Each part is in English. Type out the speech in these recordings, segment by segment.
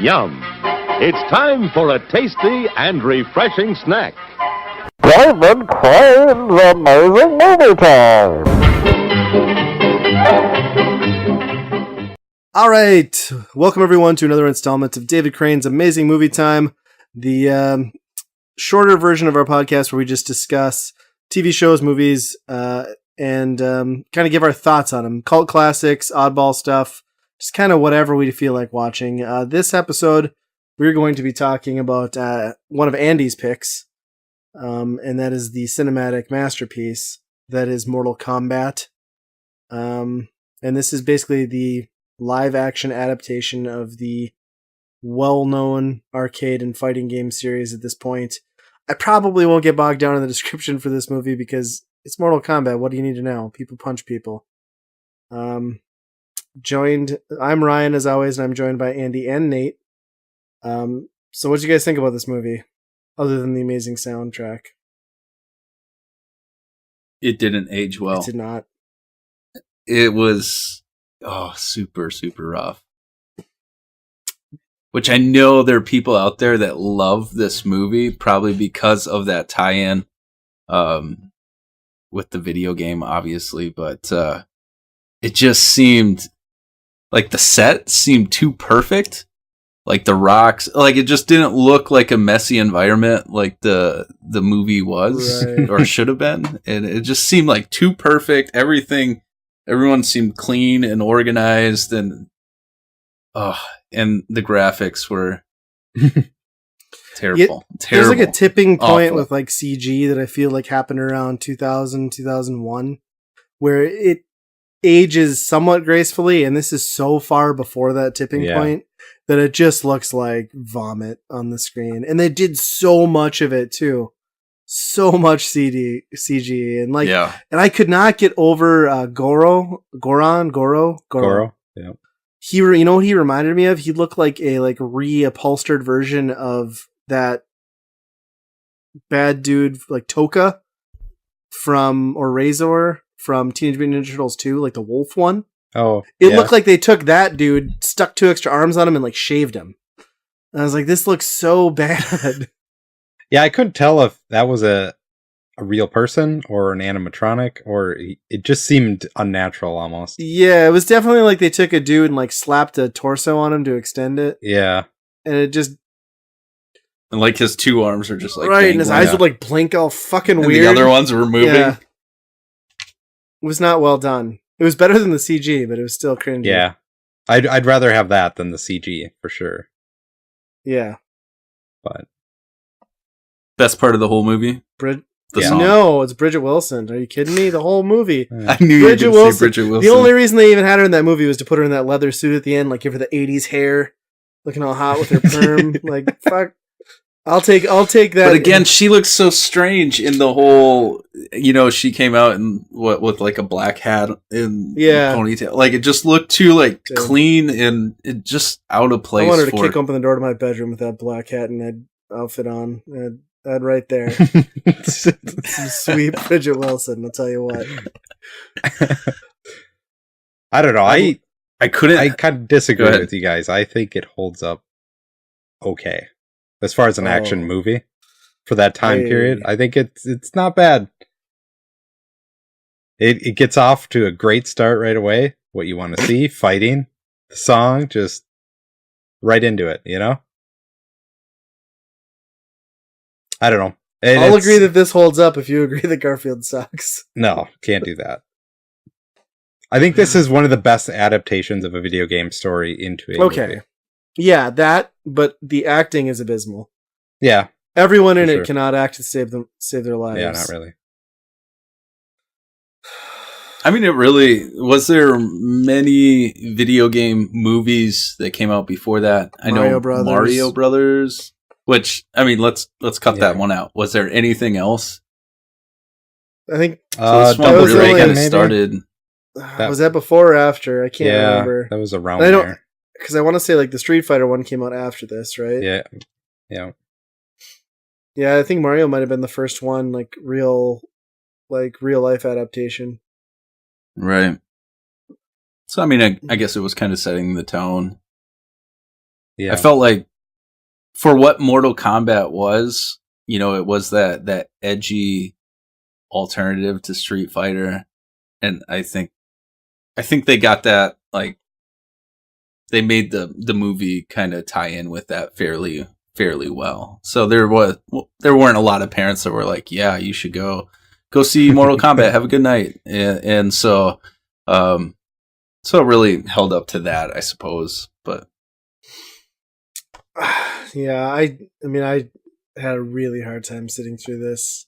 yum. It's time for a tasty and refreshing snack. David Crane's Amazing Movie Time! Alright, welcome everyone to another installment of David Crane's Amazing Movie Time, the shorter version of our podcast where we just discuss TV shows, movies, and kind of give our thoughts on them. Cult classics, oddball stuff, just kind of whatever we feel like watching. This episode, we're going to be talking about one of Andy's picks, and that is the cinematic masterpiece that is Mortal Kombat. And this is basically the live-action adaptation of the well-known arcade and fighting game series at this point. I probably won't get bogged down in the description for this movie because it's Mortal Kombat. What do you need to know? People punch people. I'm Ryan, as always, and I'm joined by Andy and Nate. So what do you guys think about this movie, other than the amazing soundtrack? It didn't age well. It did not. It was super, super rough. Which I know there are people out there that love this movie, probably because of that tie-in with the video game, obviously. But it just seemed like the set seemed too perfect. Like the rocks, like it just didn't look like a messy environment like the movie was or should have been. And it just seemed like too perfect. Everyone seemed clean and organized, and the graphics were terrible. There's like a tipping point awful. with like CG that I feel like happened around 2000, 2001, where it ages somewhat gracefully, and this is so far before that tipping point that it just looks like vomit on the screen. And they did so much of it too. So much CG, and and I could not get over Goro. Yeah. You know what he reminded me of? He looked like a reupholstered version of that bad dude like Toka or Razor from Teenage Mutant Ninja Turtles 2, like the wolf one. Oh, it looked like they took that dude, stuck 2 extra arms on him, and like shaved him. And I was like, this looks so bad. Yeah, I couldn't tell if that was a real person or an animatronic, or it just seemed unnatural almost. Yeah, it was definitely like they took a dude and like slapped a torso on him to extend it. Yeah. And it just... And like his 2 arms are just like... Right, and his eyes would like blink all fucking and weird. The other ones were moving. Yeah. It was not well done. It was better than the CG, but it was still cringy. Yeah. I'd rather have that than the CG, for sure. Yeah. But... Best part of the whole movie? The song. No, it's Bridget Wilson. Are you kidding me? The whole movie. I knew you were going to say Bridget Wilson. The only reason they even had her in that movie was to put her in that leather suit at the end, like give her the 80s hair, looking all hot with her perm. Like, fuck. I'll take that. But again, she looks so strange in the whole, she came out in with like a black hat and ponytail. Like it just looked too clean and it just out of place. I wanted to kick open the door to my bedroom with that black hat and that outfit on. That right there. Some sweet Bridget Wilson, I'll tell you what. I don't know. I kind of disagree with with you guys. I think it holds up okay. As far as an action movie for that time period, I think it's not bad. It gets off to a great start right away. What you want to see, fighting, the song, just right into it, I don't know. I'll agree that this holds up if you agree that Garfield sucks. No, can't do that. I think this is one of the best adaptations of a video game story into a movie. Yeah, but the acting is abysmal. Yeah. Everyone in it cannot act to save their lives. Yeah, not really. I mean, was there many video game movies that came out before that? Mario Brothers. Which, I mean, let's cut that one out. Was there anything else? I think this one really kind of started. Was that before or after? I can't remember. That was around there. Because I want to say like the Street Fighter one came out after this, right? Yeah. Yeah. Yeah, I think Mario might have been the first one, like real life adaptation. Right. So, I mean, I guess it was kind of setting the tone. Yeah. I felt like for what Mortal Kombat was, it was that edgy alternative to Street Fighter, and I think they got that, like, they made the movie kind of tie in with that fairly well. So there weren't a lot of parents that were like, yeah, you should go see Mortal Kombat, have a good night, and so it really held up to that, I suppose. But yeah, I mean, I had a really hard time sitting through this.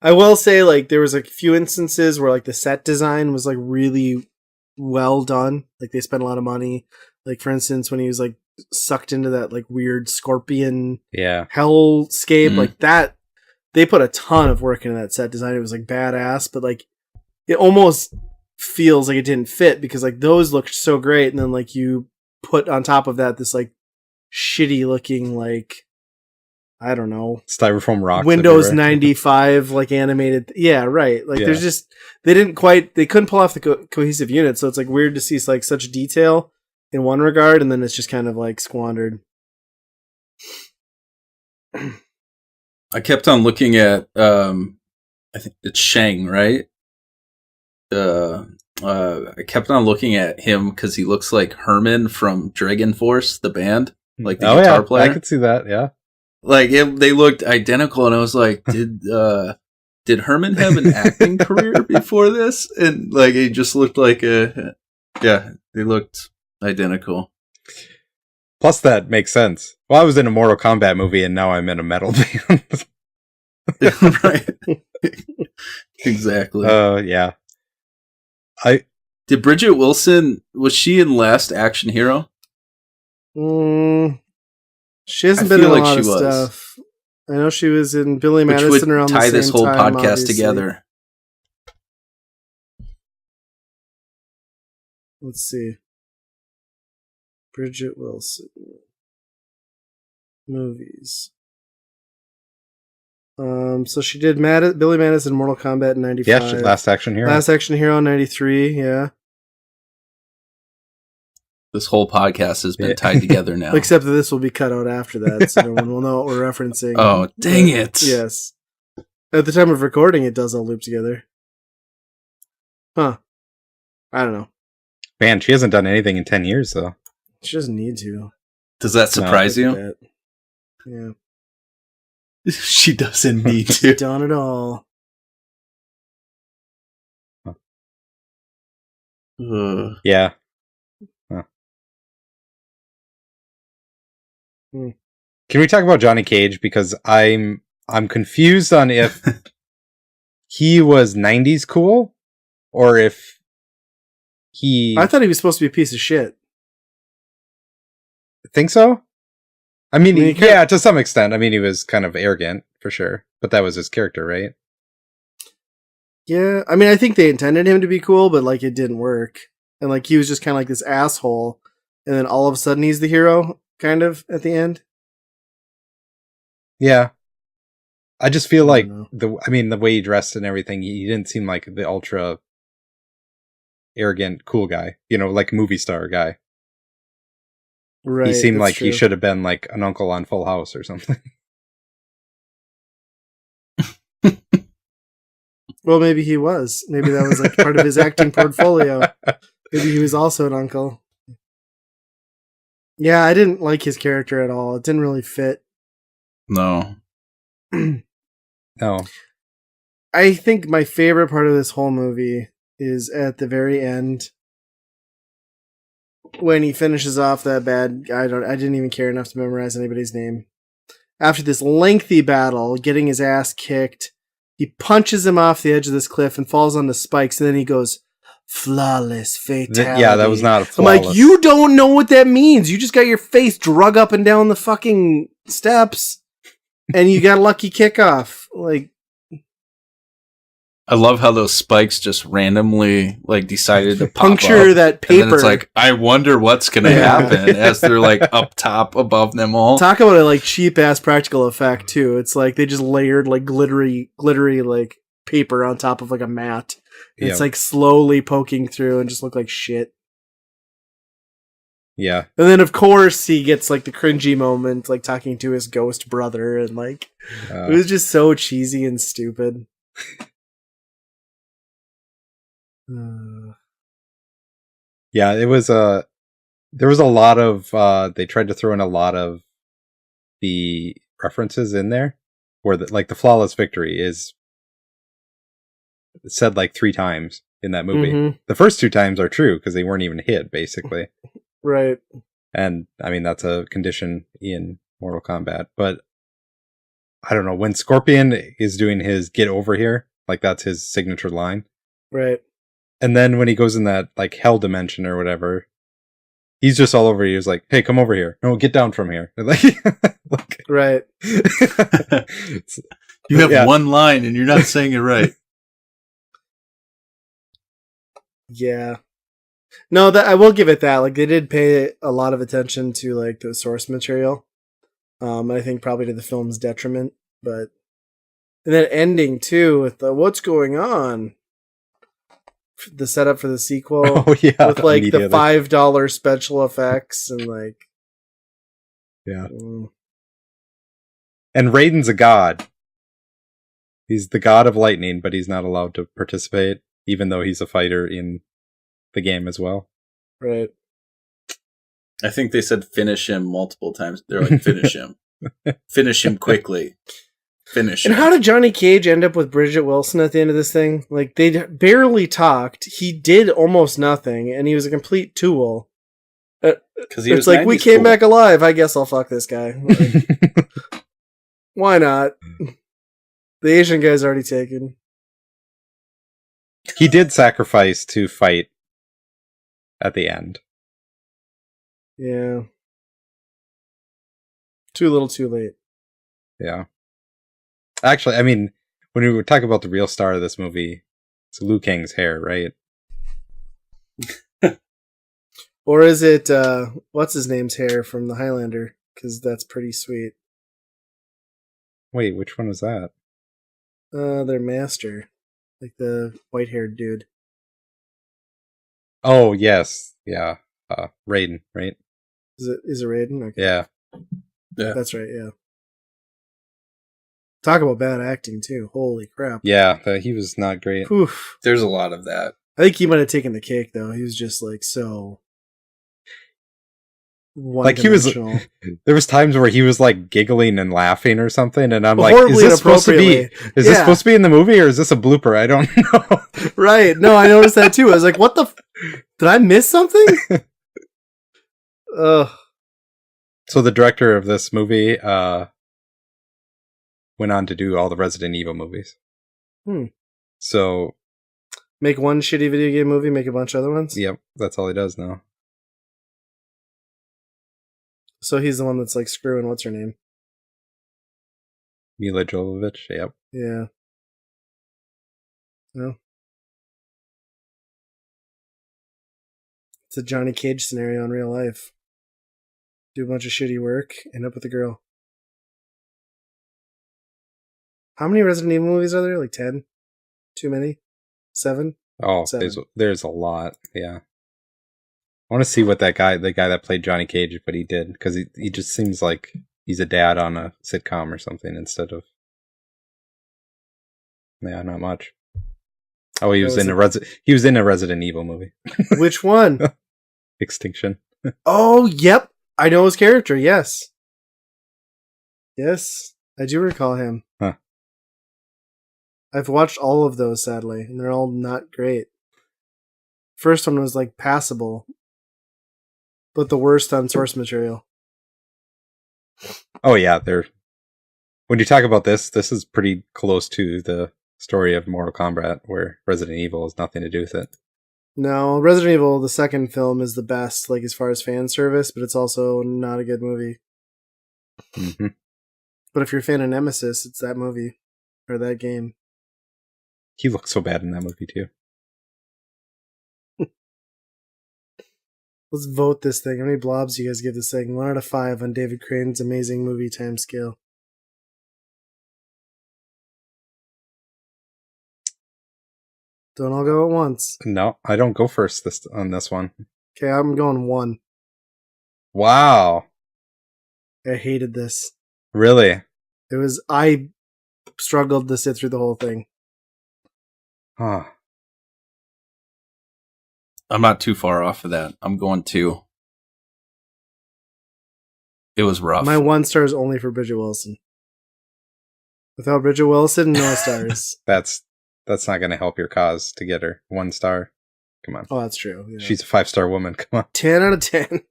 I will say, like, there was a few instances where, like, the set design was, like, really well done. Like, they spent a lot of money. Like, for instance, when he was, like, sucked into that, like, weird scorpion hellscape, like, that, they put a ton of work into that set design. It was, like, badass, but, like, it almost feels like it didn't fit because, like, those looked so great, and then, like, you put on top of that this, like, shitty looking, like, I don't know, styrofoam rocks, Windows everywhere. 95 like animated. Yeah, right. Like there's just they couldn't pull off the cohesive unit, so it's like weird to see like such detail in one regard, and then it's just kind of like squandered. I kept on looking at I think it's Shang, right? I kept on looking at him because he looks like Herman from Dragon Force, the band, like the guitar player. I could see that. Yeah. Like they looked identical, and I was like, did Herman have an acting career before this? And like he just looked like they looked identical. Plus, that makes sense. Well, I was in a Mortal Kombat movie, and now I'm in a metal band. Right. Exactly. Yeah. Did Bridget Wilson, was she in Last Action Hero? She hasn't been in a lot of stuff. I know she was in Billy Madison around the same time. Tie this whole podcast together. Let's see. Bridget Wilson movies. So she did Billy Madison, Mortal Kombat in 95. Yeah, Last Action Hero. Last Action Hero in 93, yeah. This whole podcast has been tied together now. Except that this will be cut out after that, so no one will know what we're referencing. Oh, dang it. Yes. At the time of recording, it does all loop together. Huh. I don't know. Man, she hasn't done anything in 10 years, though. She doesn't need to. Does that surprise you? Yeah. She doesn't need to. Done it all. Yeah. Can we talk about Johnny Cage? Because I'm confused on if he was 90s cool or if he... I thought he was supposed to be a piece of shit. Think so? I mean, yeah, to some extent. I mean, he was kind of arrogant, for sure. But that was his character, right? Yeah, I mean, I think they intended him to be cool, but, like, it didn't work. And, like, he was just kind of like this asshole, and then all of a sudden he's the hero, kind of, at the end. Yeah. I just feel like, the way he dressed and everything, he didn't seem like the ultra arrogant, cool guy. Like movie star guy. Right. He seemed like he should have been like an uncle on Full House or something. Well, maybe he was. Maybe that was like part of his acting portfolio. Maybe he was also an uncle. Yeah, I didn't like his character at all. It didn't really fit. No. No. I think my favorite part of this whole movie is at the very end when he finishes off that bad guy. I didn't even care enough to memorize anybody's name. After this lengthy battle, getting his ass kicked, he punches him off the edge of this cliff and falls on the spikes, and then he goes, flawless fatality. Yeah, that was not a flawless. I'm like, you don't know what that means. You just got your face drug up and down the fucking steps, and you got a lucky kickoff. Like, I love how those spikes just randomly decided to puncture that paper. And then it's like, I wonder what's going to happen as they're up top above them all. Talk about a cheap ass practical effect too. It's like they just layered glittery paper on top of a mat. It's slowly poking through and just look like shit. Yeah. And then, of course, he gets like the cringy moment, like talking to his ghost brother, and like it was just so cheesy and stupid. Yeah, it was there was a lot of they tried to throw in a lot of the references in there where the flawless victory is said like 3 times in that movie. Mm-hmm. The first 2 times are true because they weren't even hit, basically. Right. And I mean, that's a condition in Mortal Kombat. But I don't know, when Scorpion is doing his get over here, like that's his signature line. Right. And then when he goes in that like hell dimension or whatever, he's just all over you. He's like, hey, come over here. No, get down from here. Like, right. You have one line and you're not saying it right. Yeah. No, that I will give it that. Like they did pay a lot of attention to like the source material. I think probably to the film's detriment, but and that ending too with the what's going on, the setup for the sequel. Oh yeah, with like the $5 special effects and like yeah. And Raiden's a god. He's the god of lightning, but he's not allowed to participate, even though he's a fighter in the game as well. Right. I think they said finish him multiple times. They're like, finish him. Finish him quickly. Finish him. And how did Johnny Cage end up with Bridget Wilson at the end of this thing? Like, they barely talked. He did almost nothing, and he was a complete tool. It's like, we came back alive. I guess I'll fuck this guy. Like, why not? The Asian guy's already taken. He did sacrifice to fight at the end. Yeah. Too little, too late. Yeah. Actually, I mean, when we were talking about the real star of this movie, it's Liu Kang's hair, right? Or is it, what's his name's hair from the Highlander? Because that's pretty sweet. Wait, which one was that? Their master. Like the white-haired dude. Oh, yes. Yeah. Raiden, right? Is it Raiden? Okay. Yeah. Yeah. That's right, yeah. Talk about bad acting, too. Holy crap. Yeah, he was not great. Oof. There's a lot of that. I think he might have taken the cake, though. He was just, like, so... Like, he was... There was times where he was, like, giggling and laughing or something, and I'm like, is this supposed to be... Is this supposed to be in the movie, or is this a blooper? I don't know. Right. No, I noticed that, too. I was like, what the... Did I miss something? Ugh. So the director of this movie went on to do all the Resident Evil movies. So... Make one shitty video game movie, make a bunch of other ones? Yep, that's all he does now. So he's the one that's like screwing what's her name? Mila Jovovich, yep. Yeah. Well. It's a Johnny Cage scenario in real life. Do a bunch of shitty work, end up with a girl. How many Resident Evil movies are there? Like 10? Too many? 7? Oh, 7. There's a lot, yeah. I want to see what the guy that played Johnny Cage, but he did, because he just seems like he's a dad on a sitcom or something instead of... Yeah, not much. Oh, he was in a Resident Evil movie. Which one? Extinction. Oh, yep. I know his character, yes. Yes, I do recall him. Huh. I've watched all of those, sadly, and they're all not great. First one was, like, passable, but the worst on source material. Oh, yeah, when you talk about this is pretty close to the story of Mortal Kombat, where Resident Evil has nothing to do with it. No, Resident Evil, the second film, is the best, like, as far as fan service, but it's also not a good movie. Mm-hmm. But if you're a fan of Nemesis, it's that movie, or that game. He looks so bad in that movie, too. Let's vote this thing. How many blobs do you guys give this thing? 1 out of 5 on David Crane's amazing movie time scale. Don't all go at once. No, I don't go first on this one. Okay, I'm going 1. Wow. I hated this. Really? I struggled to sit through the whole thing. Huh. I'm not too far off of that. I'm going 2. It was rough. My 1 star is only for Bridget Wilson. Without Bridget Wilson, no stars. That's not going to help your cause to get her 1 star. Come on. Oh, that's true. Yeah. She's a 5-star woman. Come on. 10 out of 10.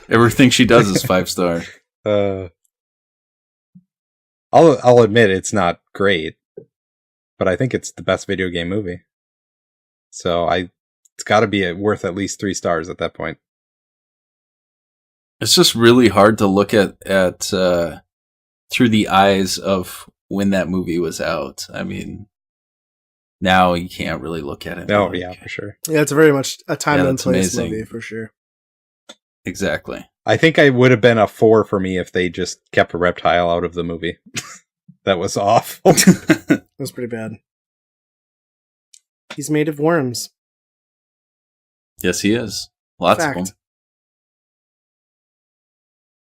Everything she does is 5-star. I'll admit it's not great, but I think it's the best video game movie. So it's got to be worth at least 3 stars at that point. It's just really hard to look at through the eyes of when that movie was out. I mean, now you can't really look at it. Oh, yeah, for sure. Yeah, it's very much a time and that's place amazing. movie for sure. Exactly. I think I would have been a 4 for me if they just kept a reptile out of the movie. That was awful. It was pretty bad. He's made of worms. Yes, he is. Lots Fact. of them.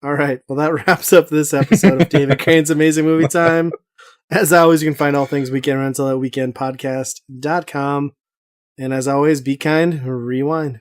All right. Well, that wraps up this episode of David Crane's Amazing Movie Time. As always, you can find all things Weekend Rental at weekendpodcast.com. And as always, be kind, rewind.